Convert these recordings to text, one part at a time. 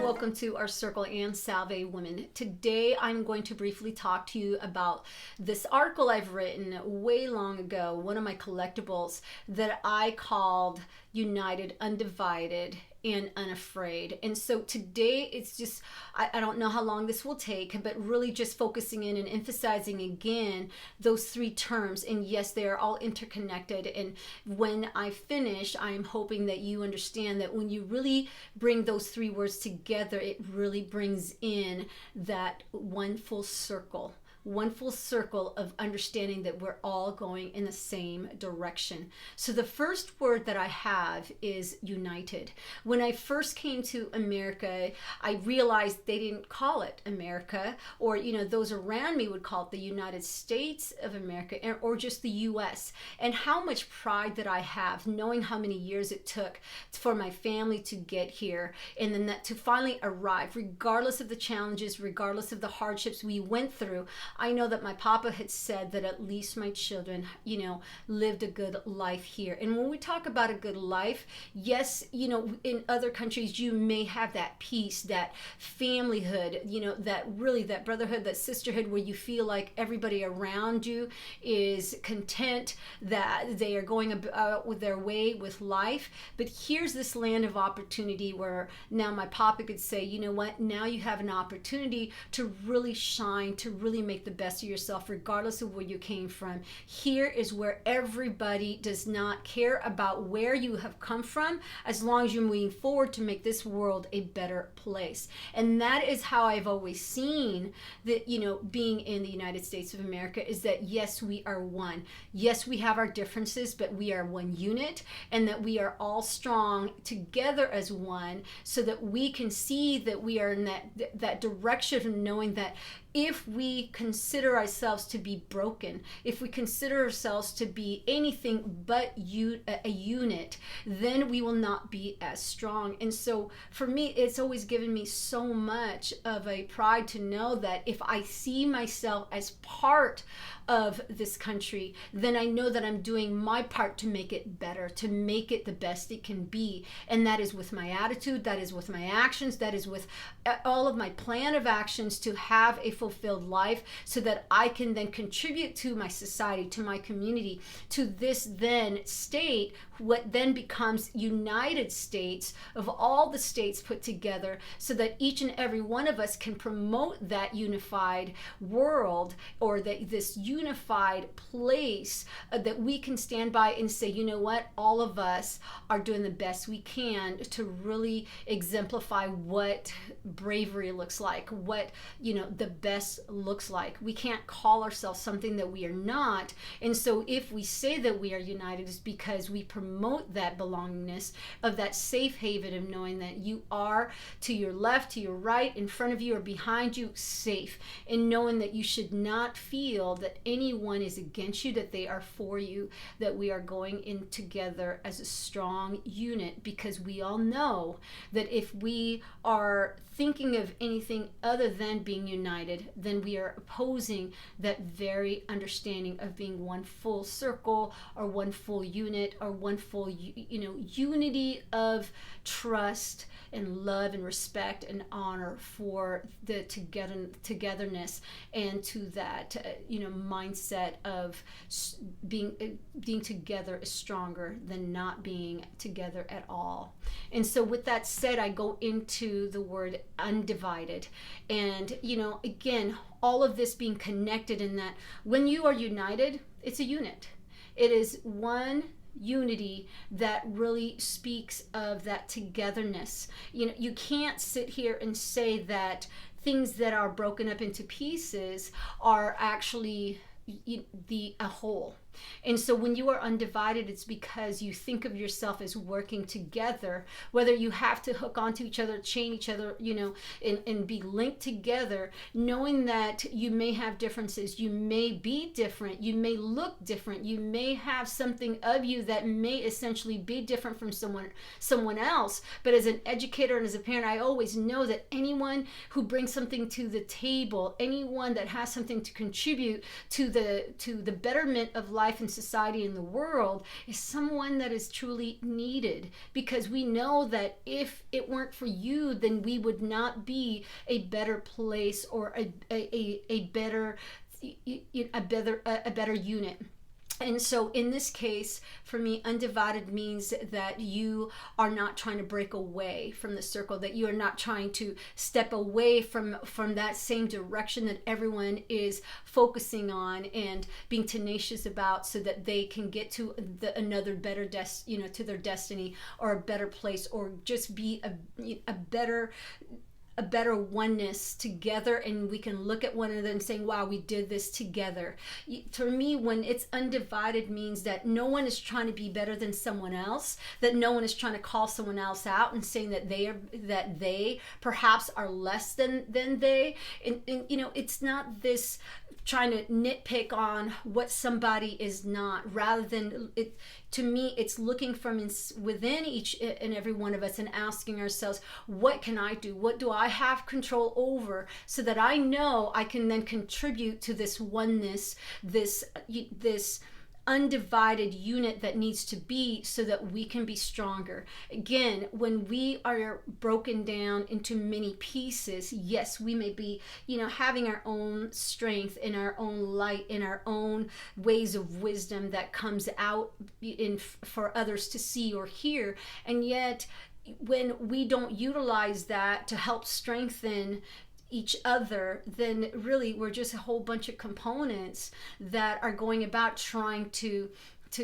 Welcome to our Circle and Salve Women. Today I'm going to briefly talk to you about this article I've written way long ago, one of my collectibles that I called United, Undivided, and Unafraid. And so today it's just, I don't know how long this will take, but really just focusing in and emphasizing again those three terms. And yes, they are all interconnected. And when I finish, I'm hoping that you understand that when you really bring those three words together, it really brings in that one full circle of understanding that we're all going in the same direction. So the first word that I have is united. When I first came to America, I realized they didn't call it America, or those around me would call it the United States of America, or just the US. And how much pride that I have knowing how many years it took for my family to get here, and then that to finally arrive, regardless of the challenges, regardless of the hardships we went through. I know that my papa had said that at least my children, lived a good life here. And when we talk about a good life, yes, in other countries, you may have that peace, that familyhood, that brotherhood, that sisterhood, where you feel like everybody around you is content, that they are going about with their way with life. But here's this land of opportunity where now my papa could say, you know what, now you have an opportunity to really shine, to really make the best of yourself, regardless of where you came from. Here is where everybody does not care about where you have come from, as long as you're moving forward to make this world a better place. And that is how I've always seen that, being in the United States of America, is that yes, we are one. Yes, we have our differences, but we are one unit, and that we are all strong together as one, so that we can see that we are in that direction of knowing that if we consider ourselves to be broken, if we consider ourselves to be anything but a unit, then we will not be as strong. And so for me, it's always given me so much of a pride to know that if I see myself as part of this country, then I know that I'm doing my part to make it better, to make it the best it can be. And that is with my attitude, that is with my actions, that is with all of my plan of actions to have a fulfilled life, so that I can then contribute to my society, to my community, to this then state, what then becomes United States of all the states put together, so that each and every one of us can promote that unified world, or this unified place that we can stand by and say, you know what, all of us are doing the best we can to really exemplify what bravery looks like, what the best looks like. We can't call ourselves something that we are not. And so if we say that we are united, it's because we promote that belongingness, of that safe haven of knowing that you are to your left, to your right, in front of you, or behind you, safe, and knowing that you should not feel that anyone is against you, that they are for you, that we are going in together as a strong unit, because we all know that if we are thinking of anything other than being united, then we are opposing that very understanding of being one full circle, or one full unit, or one full unity of trust and love and respect and honor for the togetherness, and to that mindset of being together is stronger than not being together at all. And so with that said, I go into the word undivided, and again, all of this being connected in that when you are united, it's a unit. It is one unity that really speaks of that togetherness. You can't sit here and say that things that are broken up into pieces are actually a whole. And so when you are undivided, it's because you think of yourself as working together, whether you have to hook onto each other, chain each other, and be linked together, knowing that you may have differences, you may be different, you may look different, you may have something of you that may essentially be different from someone else. But as an educator and as a parent, I always know that anyone who brings something to the table, anyone that has something to contribute to the betterment of life, life and society in the world is someone that is truly needed, because we know that if it weren't for you, then we would not be a better place, or a better unit. And so in this case, for me, undivided means that you are not trying to break away from the circle, that you are not trying to step away from that same direction that everyone is focusing on and being tenacious about, so that they can get to another better to their destiny, or a better place, or just be a better oneness together, and we can look at one another and saying, wow, we did this together. For me, when it's undivided, means that no one is trying to be better than someone else, that no one is trying to call someone else out and saying that they perhaps are less than they, and it's not this trying to nitpick on what somebody is not, rather than it. To me, it's looking from within each and every one of us and asking ourselves, what can I do? What do I have control over, so that I know I can then contribute to this oneness, this undivided unit that needs to be, so that we can be stronger. Again, when we are broken down into many pieces, yes, we may be, having our own strength, in our own light, in our own ways of wisdom that comes out for others to see or hear. And yet, when we don't utilize that to help strengthen each other, then really we're just a whole bunch of components that are going about trying to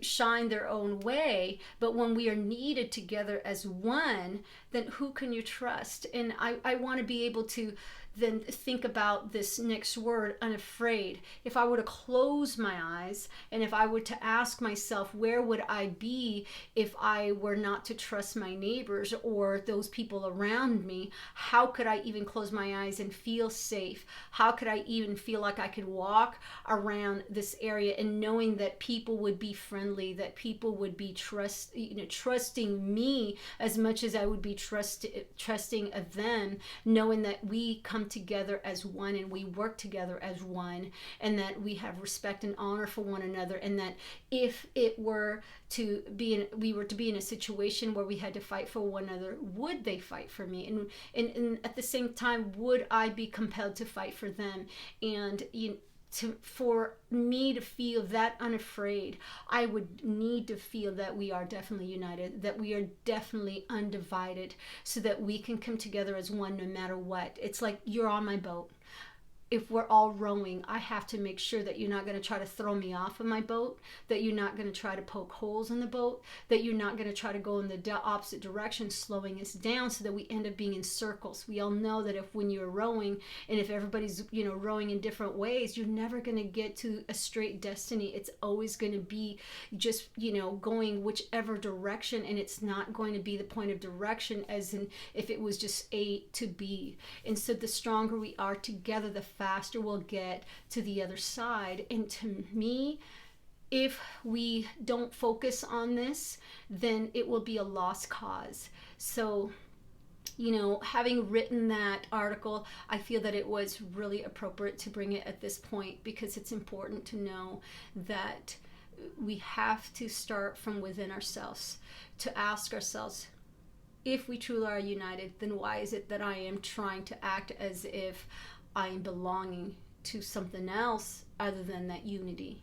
shine their own way. But when we are needed together as one, then who can you trust? And I want to be able to then think about this next word, unafraid. If I were to close my eyes, and if I were to ask myself, where would I be if I were not to trust my neighbors or those people around me? How could I even close my eyes and feel safe? How could I even feel like I could walk around this area and knowing that people would be friendly, that people would be trusting me as much as I would be trusting of them, knowing that we come together as one and we work together as one, and that we have respect and honor for one another, and that if it were to be we were to be in a situation where we had to fight for one another, would they fight for me? And at the same time, would I be compelled to fight for them? And for me to feel that unafraid, I would need to feel that we are definitely united, that we are definitely undivided, so that we can come together as one no matter what. It's like you're on my boat. If we're all rowing, I have to make sure that you're not going to try to throw me off of my boat, that you're not going to try to poke holes in the boat, that you're not going to try to go in the opposite direction, slowing us down, so that we end up being in circles. We all know that when you're rowing, and if everybody's rowing in different ways, you're never going to get to a straight destiny. It's always going to be just going whichever direction, and it's not going to be the point of direction as in if it was just A to B. And so the stronger we are together, the faster we'll get to the other side. And to me, if we don't focus on this, then it will be a lost cause. So, having written that article, I feel that it was really appropriate to bring it at this point, because it's important to know that we have to start from within ourselves, to ask ourselves, if we truly are united, then why is it that I am trying to act as if I am belonging to something else other than that unity?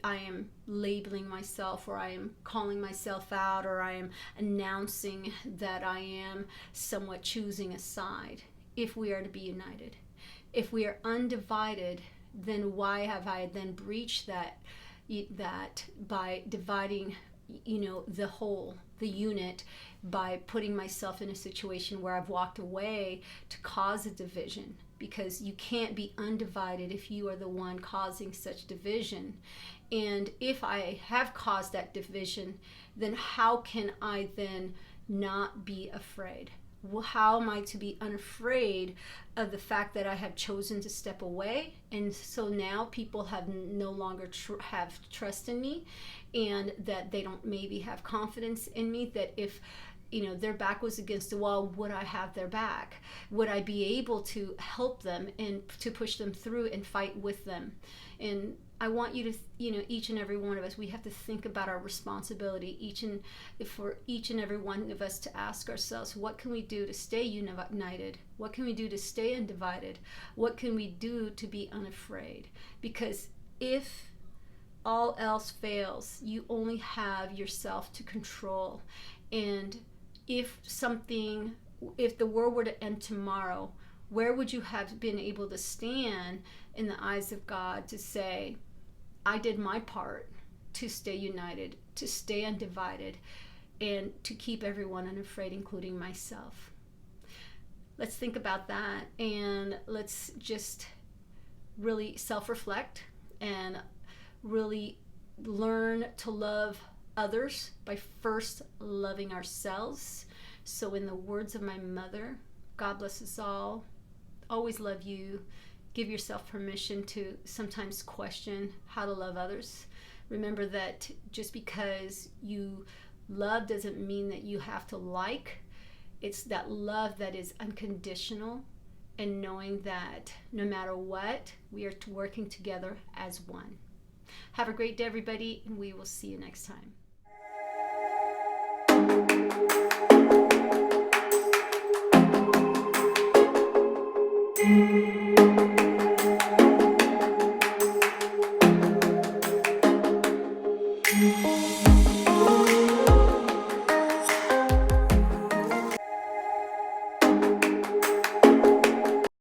I am labeling myself, or I am calling myself out, or I am announcing that I am somewhat choosing a side. If we are to be united, if we are undivided, then why have I then breached that by dividing the whole, the unit, by putting myself in a situation where I've walked away to cause a division? Because you can't be undivided if you are the one causing such division. And if I have caused that division, then how can I then not be afraid? Well, how am I to be unafraid of the fact that I have chosen to step away? And so now people have no longer have trust in me, and that they don't maybe have confidence in me, that if their back was against the wall, would I have their back? Would I be able to help them and to push them through and fight with them? And I want you to, each and every one of us, we have to think about our responsibility, for each and every one of us to ask ourselves, what can we do to stay united? What can we do to stay undivided? What can we do to be unafraid? Because if all else fails, you only have yourself to control. And if the world were to end tomorrow, where would you have been able to stand in the eyes of God to say, I did my part to stay united, to stay undivided, and to keep everyone unafraid, including myself? Let's think about that, and let's just really self-reflect and really learn to love others by first loving ourselves. So in the words of my mother, God bless us all. Always love you. Give yourself permission to sometimes question how to love others. Remember that just because you love doesn't mean that you have to like. It's that love that is unconditional, and knowing that no matter what, we are working together as one. Have a great day, everybody, and we will see you next time.